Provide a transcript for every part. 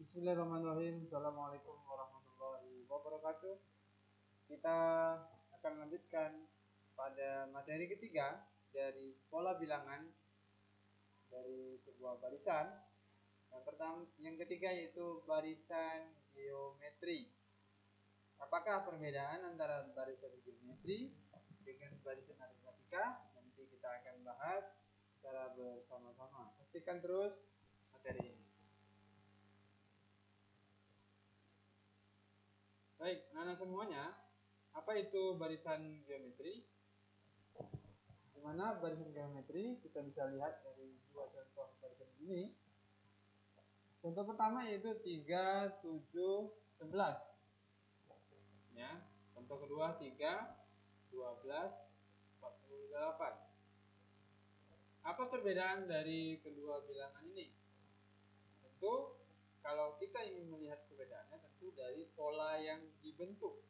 Bismillahirrahmanirrahim. Assalamualaikum warahmatullahi wabarakatuh. Kita akan melanjutkan pada materi ketiga dari pola bilangan dari sebuah barisan. Yang ketiga yaitu barisan geometri. Apakah perbedaan antara barisan geometri dengan barisan aritmatika? Nanti kita akan bahas secara bersama-sama. Saksikan terus materi ini. Baik, anak-anak semuanya, apa itu barisan geometri? Di mana barisan geometri kita bisa lihat dari dua contoh barisan ini. Contoh pertama yaitu 3, 7, 11. Ya, contoh kedua 3, 12, 48. Apa perbedaan dari kedua bilangan ini? Tentu kalau kita ingin melihat perbedaannya tentu dari pola yang dibentuk.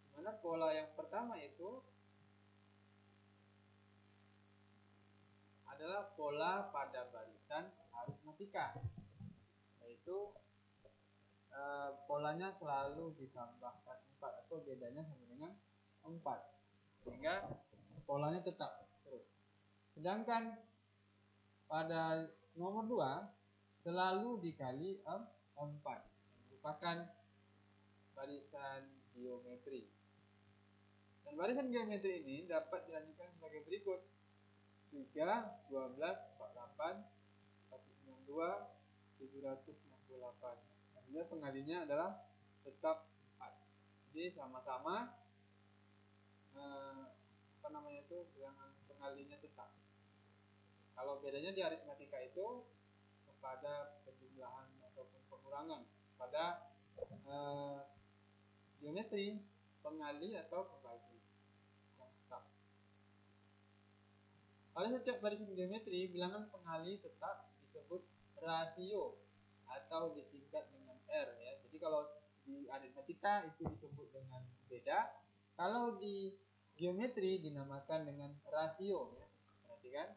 Dimana pola yang pertama itu adalah pola pada barisan aritmatika, yaitu polanya selalu ditambahkan 4 atau bedanya sama dengan 4, sehingga polanya tetap terus. Sedangkan pada nomor 2 selalu dikali 4, merupakan barisan geometri. Dan barisan geometri ini dapat dilanjutkan sebagai berikut: 3, 12, 48, 192, 768. Artinya pengalinya adalah tetap 4. Jadi sama-sama bilangan pengalinya tetap. Kalau bedanya di aritmatika itu kepada penjumlahan ataupun pengurangan. Pada geometri pengali atau pembagi yang tetap. Pada setiap barisan geometri, bilangan pengali tetap disebut rasio atau disingkat dengan R ya. Jadi kalau di aritmatika itu disebut dengan beda, kalau di geometri dinamakan dengan rasio ya. Perhatikan,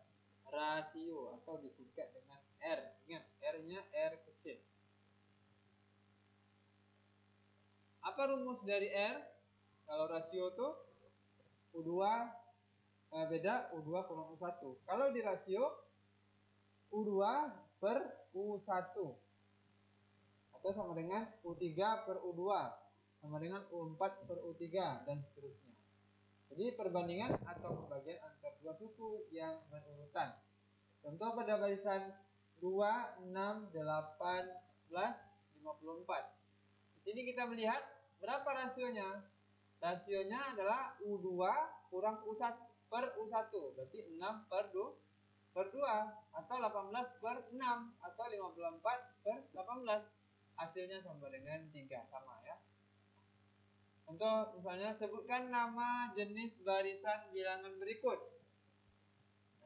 rasio atau disingkat dengan R. Ingat, R-nya R kecil. Apa rumus dari R? Kalau rasio itu U2 beda U2 kurang U1. Kalau di rasio U2 per U1 atau sama dengan U3 per U2 sama dengan U4 per U3 dan seterusnya. Jadi perbandingan atau pembagian antar dua suku yang berurutan. Contoh pada barisan 2, 6, 18, 54. Di sini kita melihat berapa rasionya. Rasionya adalah U2 kurang U1 per U1, berarti 6 per 2 atau 18 per 6 atau 54 per 18. Hasilnya sama dengan 3, sama ya. Untuk misalnya sebutkan nama jenis barisan bilangan berikut.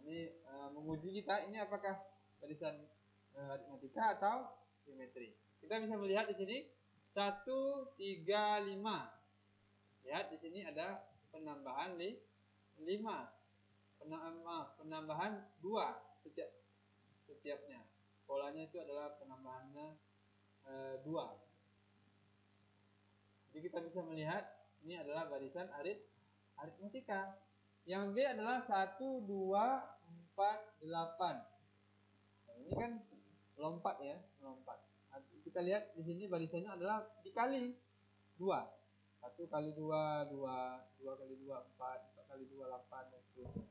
Ini menguji kita ini apakah barisan aritmatika atau geometri. Kita bisa melihat di sini 1, 3, 5. Lihat di sini ada penambahan 5. Penambahan 2 setiapnya. Polanya itu adalah penambahannya 2. Jadi kita bisa melihat ini adalah barisan aritmatika. Yang B adalah 1, 2, 4, 8. Nah, ini kan melompat ya, melompat. Nah, kita lihat di sini barisannya adalah dikali 2. 1 kali 2, 2, 2 kali 2, 4, 4 kali 2, 8, dan seterusnya.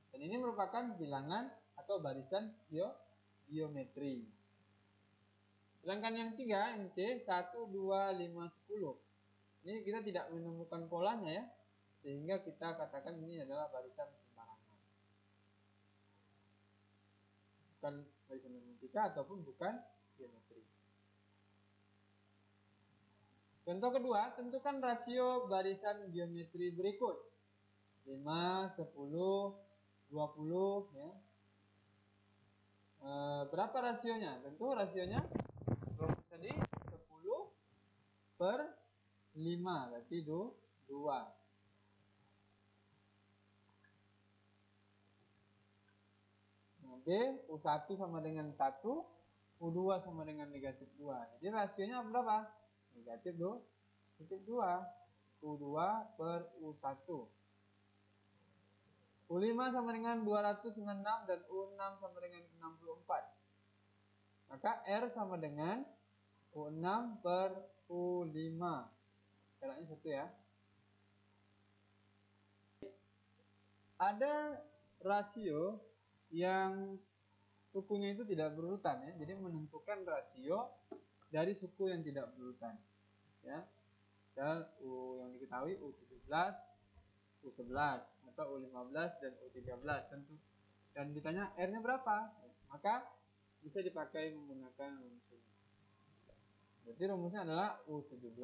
Dan ini merupakan bilangan atau barisan geometri. Sedangkan yang 3, yang C, 1, 2, 5, 10. Ini kita tidak menemukan polanya ya, sehingga kita katakan ini adalah barisan sembarangan. Bukan barisan aritmatika ataupun bukan geometri. Contoh kedua, tentukan rasio barisan geometri berikut. 5, 10, 20 ya. Berapa rasionya? Tentu rasionya rumus tadi 10 per 5, berarti 2. Nah, B, U1 sama dengan 1, U2 sama dengan negatif 2. Jadi rasionya berapa? Negatif 2. U2 per U1. U5 sama dengan 296 dan U6 sama dengan 64. Maka R sama dengan U6 per U5. Caranya satu ya. Ada rasio yang sukunya itu tidak berurutan ya. Jadi menentukan rasio dari suku yang tidak berurutan. Ya. Misal U yang diketahui U17, U11 atau U15 dan U13 tentu. Dan ditanya R-nya berapa? Maka bisa dipakai menggunakan rumus ini. Berarti rumusnya adalah U17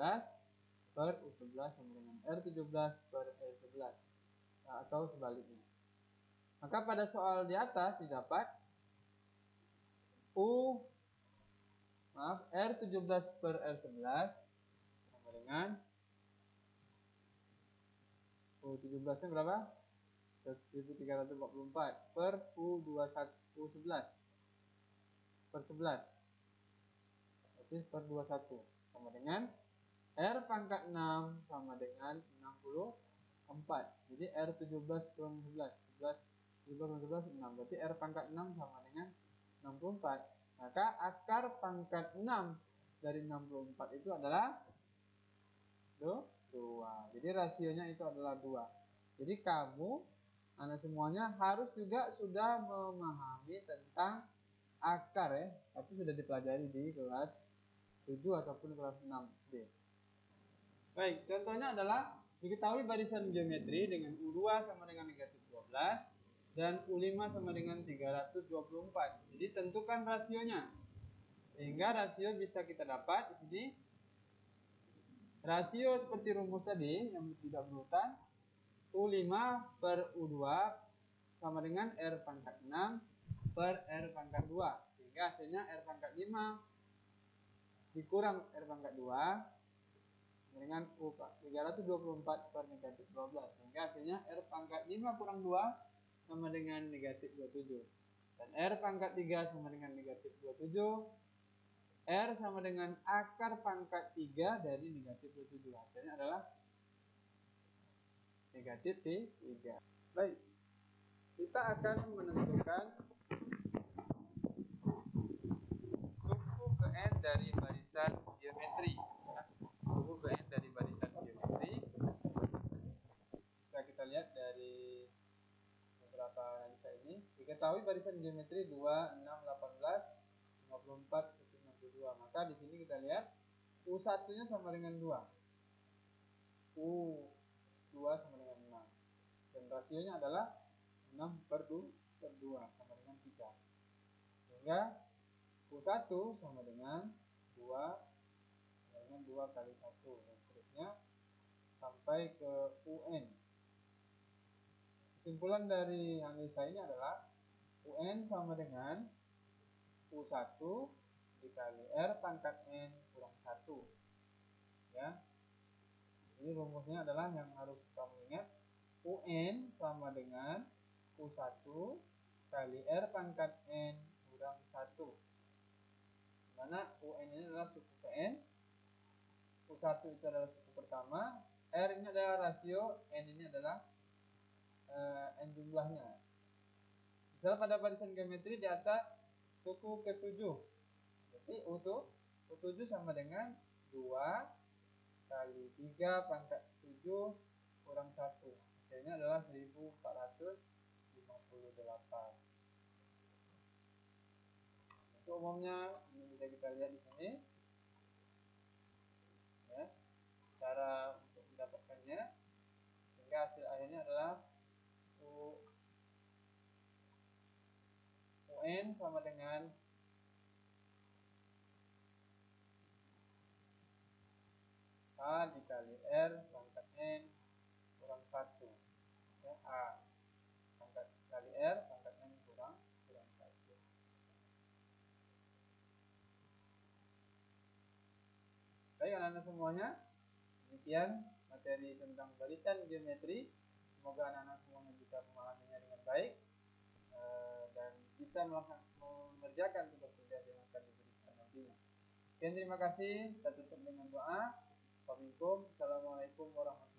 per U11 sama dengan R17 per R11 atau sebaliknya. Maka pada soal di atas didapat R17 per R11 sama dengan U17 nya berapa? 1344 per U11 per 11 berarti per 21 sama dengan R pangkat 6 sama dengan 64. Jadi R17 kurang 11 kurang 11 6 berarti R pangkat 6 sama dengan 64. Maka akar pangkat 6 dari 64 itu adalah 2. Jadi rasionya itu adalah 2. Jadi kamu anak semuanya harus juga sudah memahami tentang akar ya, tapi sudah dipelajari di kelas 7 ataupun kelas 6 SD. Baik, contohnya adalah diketahui barisan geometri dengan U2 sama dengan negatif 12 dan U5 sama dengan 324. Jadi tentukan rasionya. Sehingga rasio bisa kita dapat di sini. Rasio seperti rumus tadi yang tidak berurutan, U5 per U2 sama dengan R pangkat 6 per R pangkat 2. Sehingga hasilnya R pangkat 5 dikurang R pangkat 2 dengan U 324 per negatif 12. Sehingga hasilnya R pangkat 5 kurang 2 sama dengan negatif 27. Dan R pangkat 3 sama dengan negatif 27. R sama dengan akar pangkat 3 dari negatif 27. Hasilnya adalah negatif 3. Baik, kita akan menentukan suku ke N dari barisan geometri. Suku ke N dari barisan geometri bisa kita lihat dari beberapa analisa ini. Diketahui barisan geometri 2, 6, 18, 54, 62. Maka di sini kita lihat U1-nya sama dengan 2. U2 sama dengan 6. Dan rasionya adalah 6 per 2 sama dengan 3. Sehingga U1 sama dengan 2 kali 1 dan seterusnya sampai ke UN. Kesimpulan dari analisa ini adalah UN sama dengan U1 dikali R pangkat N kurang 1. Ya. Jadi rumusnya adalah yang harus kamu ingat, UN sama dengan U1 kali R pangkat N kurang 1. Mana UN ini adalah suku ke N, U1 itu adalah suku pertama, R ini adalah rasio, N ini adalah N jumlahnya. Misalnya pada barisan geometri di atas suku ke-7, berarti U7 sama dengan 2 kali 3 pangkat 7 kurang 1. Hasilnya adalah 1458. Untuk umumnya ini bisa kita lihat di sini. Ya, cara untuk mendapatkannya sehingga hasil akhirnya adalah UN sama dengan A dikali R pangkat N kurang 1. Ya, A pangkat kali R pangkat N kurang 1. Baik anak-anak semuanya, demikian materi tentang barisan geometri. Semoga anak-anak semuanya bisa memahaminya dengan baik dan bisa mengerjakan tugas-tugas yang akan diberikan. Terima kasih. Kita tutup dengan doa. Assalamualaikum warahmatullahi wabarakatuh.